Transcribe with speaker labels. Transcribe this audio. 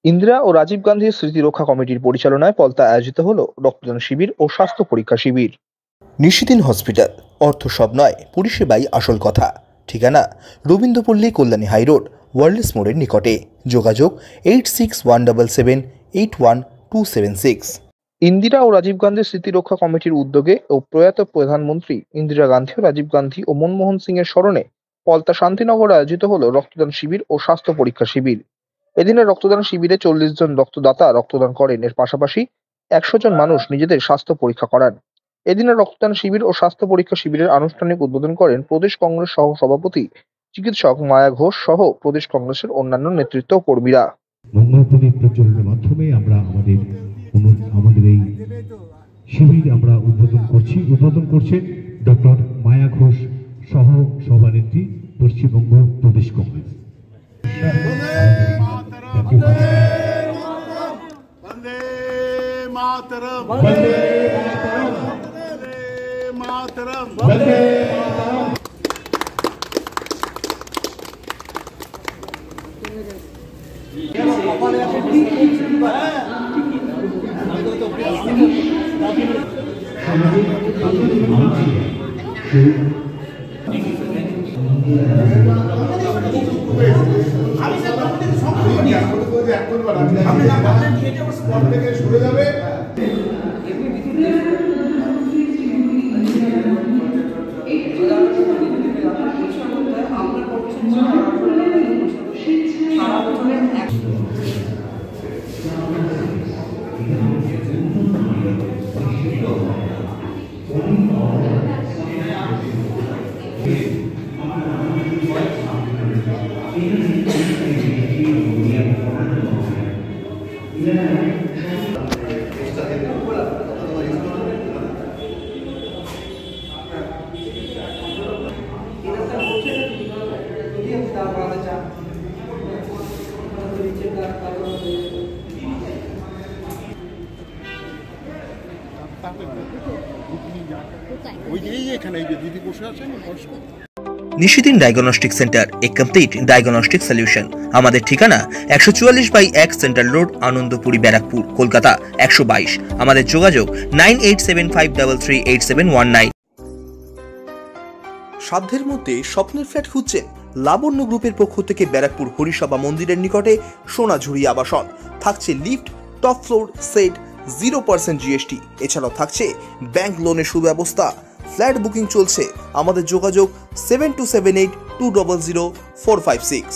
Speaker 1: ইন্দিরা ও রাজীব গান্ধীর স্মৃতি রক্ষা কমিটির পরিচালনায় পলতা আয়োজিত হলো রক্তদান শিবির ও স্বাস্থ্য পরীক্ষা শিবির।
Speaker 2: নিশিদিন হসপিটাল, অর্থ সব নয়, পরিষেবাই আসল কথা। ঠিকানা রবীন্দ্রপল্লী, কল্যাণী হাইরোড, ওয়ার্ল্ডস মোড়ের নিকটে। যোগাযোগ 8617781276।
Speaker 1: ইন্দিরা ও রাজীব গান্ধীর স্মৃতি রক্ষা কমিটির উদ্যোগে ও প্রয়াত প্রধানমন্ত্রী ইন্দিরা গান্ধী ও রাজীব গান্ধী ও মনমোহন সিং এর স্মরণে পলতা শান্তিনগরে আয়োজিত হলো রক্তদান শিবির ও স্বাস্থ্য পরীক্ষা শিবির। এদিনের রক্তদান শিবিরে 40 জন রক্তদাতা রক্তদান করেন। এর পাশাপাশি 100 জন মানুষ নিজেদের স্বাস্থ্য পরীক্ষা করান। এদিনের রক্তদান শিবির ও স্বাস্থ্য পরীক্ষা শিবিরের আনুষ্ঠানিক উদ্বোধন করেন প্রদেশ কংগ্রেস সহ সভাপতি চিকিৎসক মায়া ঘোষ সহ প্রদেশ কংগ্রেসের অন্যান্য নেতৃত্ব ও কর্মীরা।
Speaker 3: মঙ্গলপুরী প্রচলনের মাধ্যমে আমরা আমাদের এই শিবির আমরা উদ্বোধন করছেন ডক্টর মায়া ঘোষ সহ সভানেত্রী, পশ্চিমবঙ্গ প্রদেশ কংগ্রেস।
Speaker 4: वंदे मातरम,
Speaker 3: वंदे
Speaker 4: मातरम,
Speaker 3: वंदे
Speaker 2: নিশিদিন ডায়াগনস্টিক সেন্টার, এ কমপ্লিট ডায়াগনস্টিক সলিউশন। আমাদের ঠিকানা 144/1 সেন্ট্রাল রোড, আনন্দপুরি, ব্যারাকপুর, কলকাতা 122। আমাদের যোগাযোগ 9875338719। সাধ্যের মধ্যে স্বপ্নের ফ্ল্যাট খুঁজছেন? লাবণ্য গ্রুপের পক্ষ থেকে ব্যারাকপুর হরিসভা মন্দিরের নিকটে সোনাঝুরি আবাসন। থাকছে lift, top floor, set, 0% GST। এছাড়াও থাকছে ব্যাংক লোনের সুব্যবস্থা। ফ্ল্যাট বুকিং চলছে। আমাদের যোগাযোগ 7278200456।